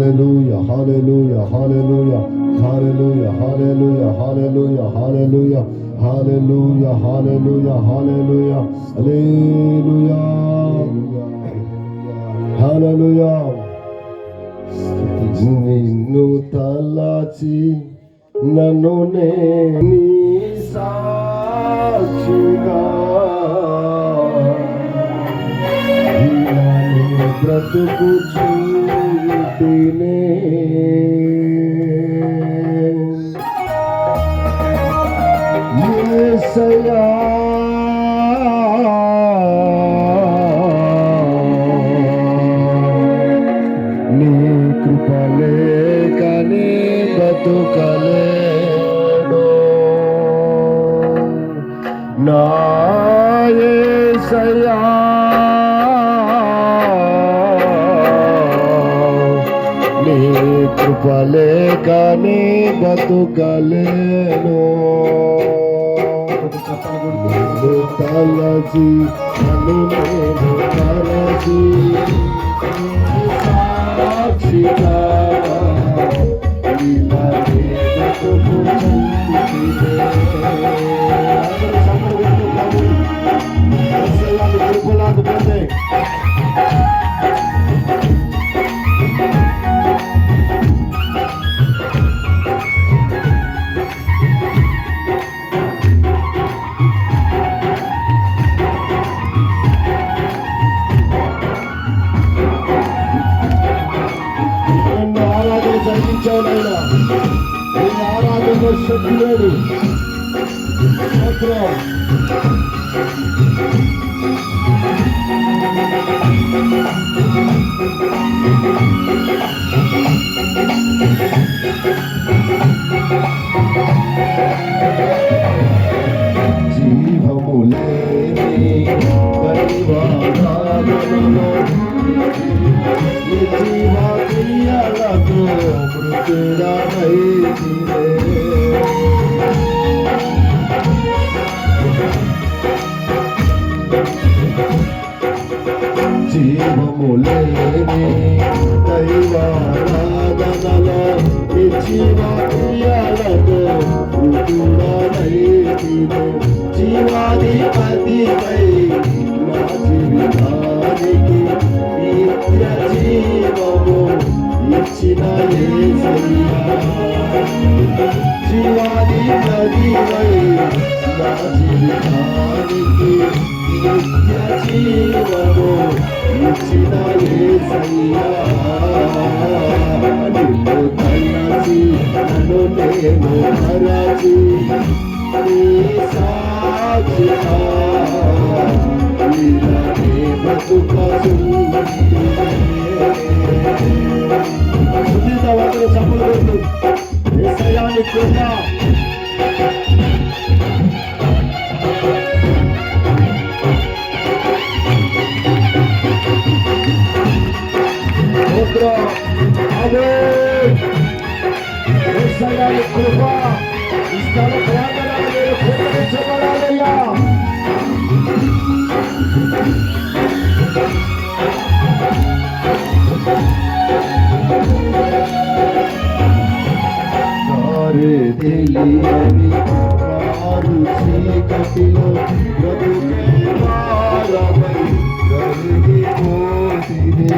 hallelujah, hallelujah, hallelujah, hallelujah, hallelujah, hallelujah, hallelujah, hallelujah, hallelujah, hallelujah, hallelujah, hallelujah. నిన్ను తలచి నన్ను నీ సాక్షిగా బ్రతుకుచుంటినే యేసయ్యా నీ కృప లేకనే బతుకలేను నా యేసయ్యా నీ కృప లేకనే బతుకలేను నిన్ను తలచి నన్ను నేను తలచి సాక్షిగా ఇలా కృపలాకపోతే జరిగించావునైనా నీ ఆరాధన శక్తి లేదు. జీవము లేని పరివారాధనలో జీవాలతో మృతుడమైతివే జీవము లేని దైవారాధనలో జీవాలతో మృతుడమైతివే జీవాధిపతివై నా జీవితానికి నిత్య జీవము ఇచ్చిన యేసయ్యా జీవాధిపతివై నా జీవితానికి నిత్య జీవము ఇచ్చిన యేసయ్యా నిన్ను తలచి నన్ను నేను మరచి నీ సాక్షిగా ఇలానే బతుకుచుంటినే చప్పలు యేసయ్యాని కృప యేసయ్యాని కృప ఈ స్థల ప్రాంగణాలు మీరు పూర్తించబడాలయ్యా. తెలియని వారు చీకటిలో బ్రతుకే వారమై కరిగిపోతినే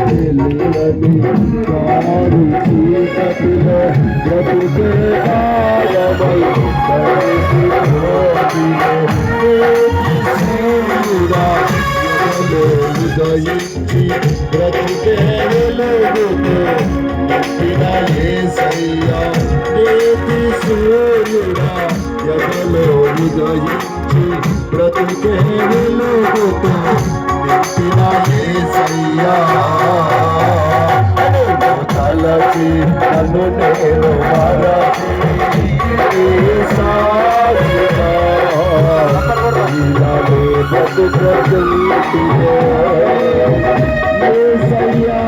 తెలియని వారు చీకటిలో బ్రతుకే వారమై ఉదయించి బ్రతుకే వెలుగుతో నింపిన యేసయ్యా నీతి సూర్యుడా ఎవలో ఉదయించి బ్రతుకే వెలుగుతో నింపిన యేసయ్యా తలచి నన్ను నేను మరచి సాక్షిగా ఇలానే బ్రతుకుచుంటినే యేసయ్యా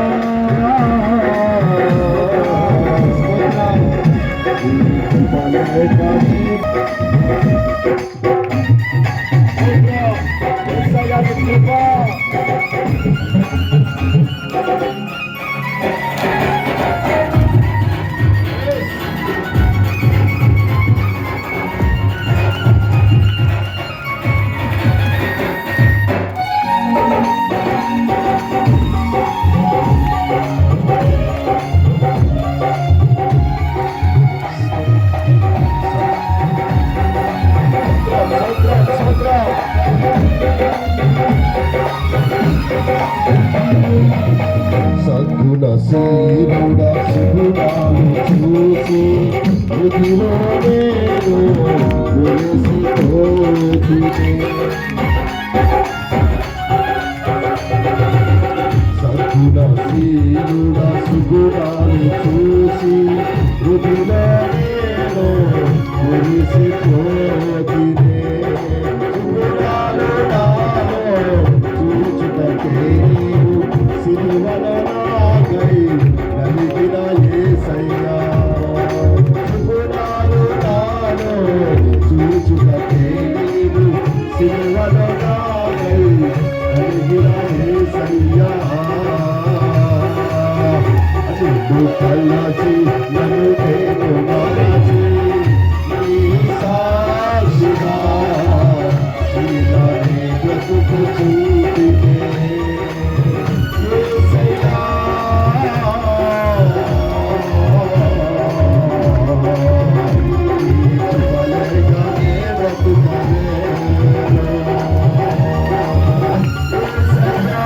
యేసయ్యా సద్గుణశీలుడా సుగుణాలు చూసి మృతిలో నేను మురిసిపోతినే. సద్గుణశీలుడా సుగుణాలు చూసి మృతిలో నేను మురిసిపోతినే. సుగుణాలు నాలో చూచుటకే సిలువలో నాకై నలిగిన యేసయ్యా. సుగుణాలు నాలో చూచుటకే నీవు సిలువలో నాకై నలిగిన యేసయ్యా. నిన్ను కలచి నన్ను నేను మరచి నీ సాక్షిగా నీలోనే బ్రతుకు చూపితే. యేసయ్యా నీవలెగానే బ్రతుకలేను. యేసయ్యా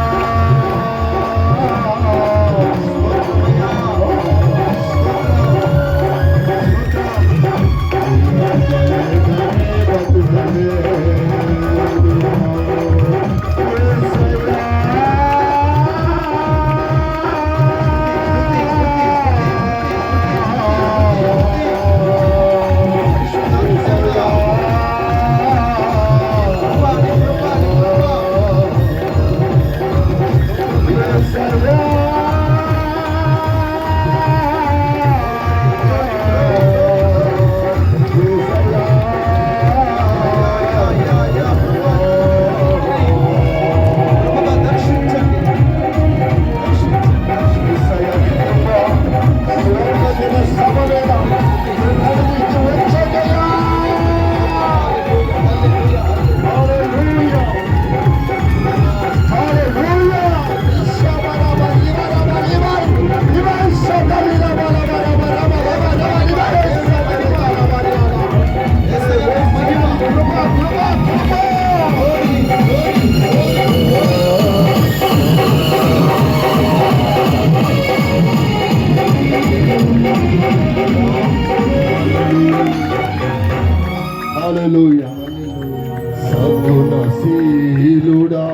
సద్గుణశీలుడా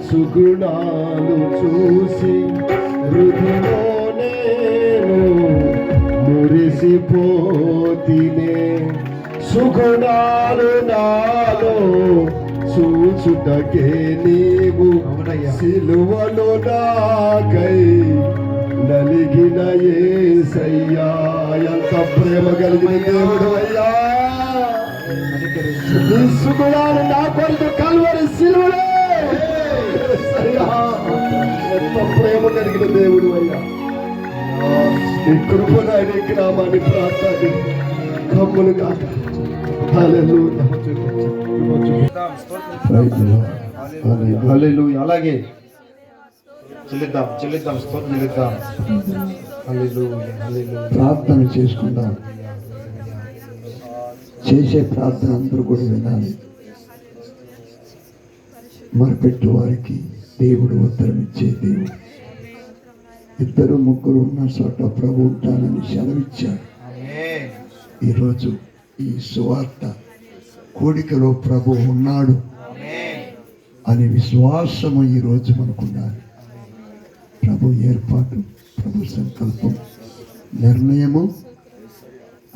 సుగుణాలు చూసి హృదయలో నేను మురిసిపోతినే. సుగుణాలు నాలో చూచుటకే నీవు సిలువలో నాకై నలిగిన యేసయ్యా. ఎంత ప్రేమ కలిగిన దేవుడు అయ్యా. నీ సుగుణాలు నా కొరకు కల్వరి సిలువలో. ఎంత ప్రేమ కలిగిన దేవుడు అయ్యా. నీ కృపను ఆయనకి నామాన్ని ప్రార్థన కమ్ములు కాక. హల్లెలూయా. హల్లెలూయా. అలాగే చెల్లిద్దాం స్తోత్రం చెల్లిద్దాం. ప్రార్థన చేసుకుందాం. చేసే ప్రార్థన అందరూ కూడా వినాలి. మొరపెట్టు వారికి దేవుడు ఉత్తరం ఇచ్చే దేవుడు. ఇద్దరు ముగ్గురు ఉన్న చోట ప్రభు ఉంటానని సెలవిచ్చాడు. ఈరోజు ఈ సువార్త కోడికలో ప్రభు ఉన్నాడు అనే విశ్వాసము ఈరోజు మనకున్నాడు. ప్రభు ఏర్పాటు, ప్రభు సంకల్పం, నిర్ణయము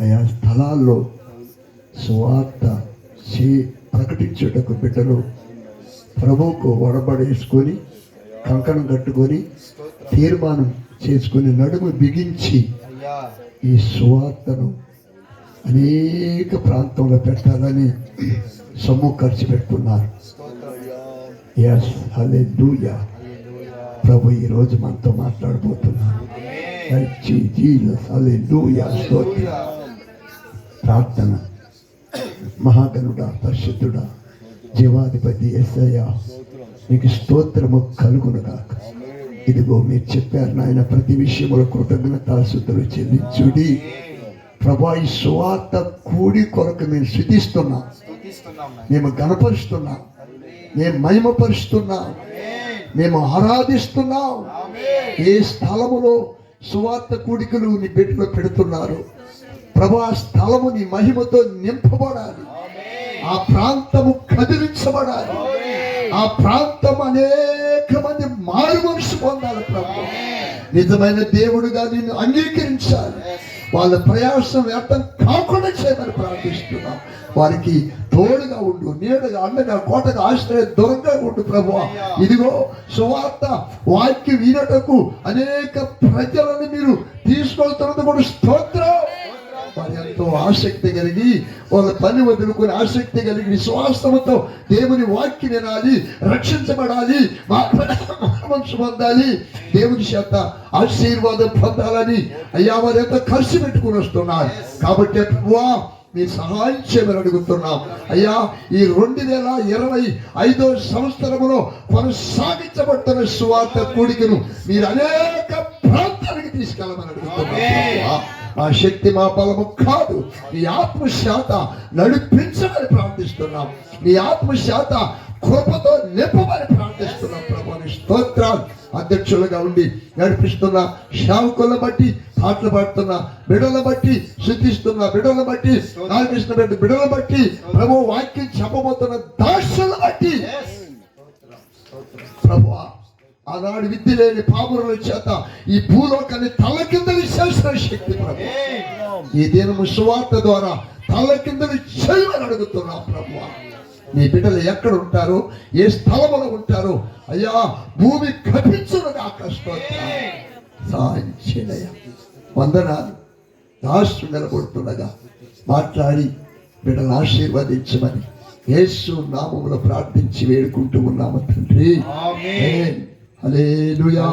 ఆయా స్థలాల్లో సువార్త ప్రకటించుటకు బిడ్డలు ప్రభువుకు వడబడేసుకొని కంకణం కట్టుకొని తీర్మానం చేసుకొని నడుము బిగించి ఈ సువార్తను అనేక ప్రాంతంలో పెట్టాలని సొమ్ము ఖర్చు పెట్టుకున్నారు. ఎస్ హల్లెలూయా. ప్రభు ఈరోజు మనతో మాట్లాడబోతున్నారు. హల్లెలూయా. స్తోత్రం. ప్రార్థన. మహాగణుడా, పరిశుద్ధుడా, జీవాధిపతి యేసయ్యా, నీకు స్తోత్రము కలుగునుగాక. ఇదిగో మీరు చెప్పారు నాయన, ప్రతి విషయంలో కృతజ్ఞతాస్తుతులు చెల్లించుడి. ప్రభా, ఈ సువార్త కూడి కొరకు మేము స్తుతిస్తున్నాం, మేము గణపరుస్తున్నాం, మేము మహిమపరుస్తున్నాం. మేము ఆరాధిస్తున్నాం. ఏ స్థలములో సువార్త కూడికలు నీ బిడ్డలు పెడుతున్నారు ప్రభా, ఆ స్థలము నీ మహిమతో నింపబడాలి. ఆ ప్రాంతము కదిలించబడాలి. ఆ ప్రాంతం అనేక మంది మారు మనసు పొందాలి ప్రభు. నిజమైన దేవుడుగా నిన్ను అంగీకరించాలి. వాళ్ళ ప్రయాసం వ్యర్థం కాకుండా చేయమని ప్రార్థిస్తున్నాం. వారికి తోడుగా ఉండు, నీడగా, అండగా, కోటగా, ఆశ్రయ దొరకగా ఉండు ప్రభువా. ఇదిగో సువార్త వాక్యం వినటకు అనేక ప్రజలను మీరు తీసుకొస్తున్నందుకు కూడా స్తోత్రం. వారు ఎంతో ఆసక్తి కలిగి వాళ్ళ పని వదులుకుని ఆసక్తి కలిగి విశ్వాసంతో దేవుని వాక్యం వినాలి, రక్షించబడాలి, మనసు పొందాలి, దేవుని చేత ఆశీర్వాదం పొందాలని అయ్యా వారు ఎంతో ఖర్చు పెట్టుకుని వస్తున్నారు. కాబట్టి ప్రభువా మీ సహాయం చేయమని అడుగుతున్నాం అయ్యా. ఈ 2025 సంవత్సరములో కొనసాగించబడుతున్న సువార్త కూడికను మీరు అనేక ప్రాంతానికి తీసుకెళ్ళమని అడుగుతున్నాం. మా శక్తి మా బలము కాదు, నీ ఆత్మశాత నడిపించమని ప్రార్థిస్తున్నాం. నీ ఆత్మశాత కృపతో నింపమని ప్రార్థిస్తున్నాం ప్రభు. స్తోత్రాలు. అధ్యక్షులుగా ఉండి నడిపిస్తున్న సేవకులను బట్టి, పాటలు పాడుతున్న బిడ్డల బట్టి, శుద్ధిస్తున్న బిడ్డల బట్టి, నాలుగిస్తున్న బిడ్డల బట్టి, ప్రభు వాక్యం చెప్పబోతున్న దాసులను బట్టి ప్రభు, ఆనాడు విద్య లేని పామురుల చేత ఈ భూలోకాన్ని తల కిందలు చేసిన శక్తి ప్రభు ఈ దినము సువార్త ద్వారా తల కిందలు చేయమని అడుగుతున్నాం ప్రభు. నీ బిడ్డలు ఎక్కడ ఉంటారో, ఏ స్థలంలో ఉంటారో అయ్యా, భూమి కపించునుగా సాంచనయ వందనాలు. రాష్ట్రం నిలబడుతుండగా మాట్లాడి బిడ్డలు ఆశీర్వదించమని యేసు నామములో ప్రార్థించి వేడుకుంటూ ఉన్నాము తండ్రి. ఆమేన్. హల్లెలూయా.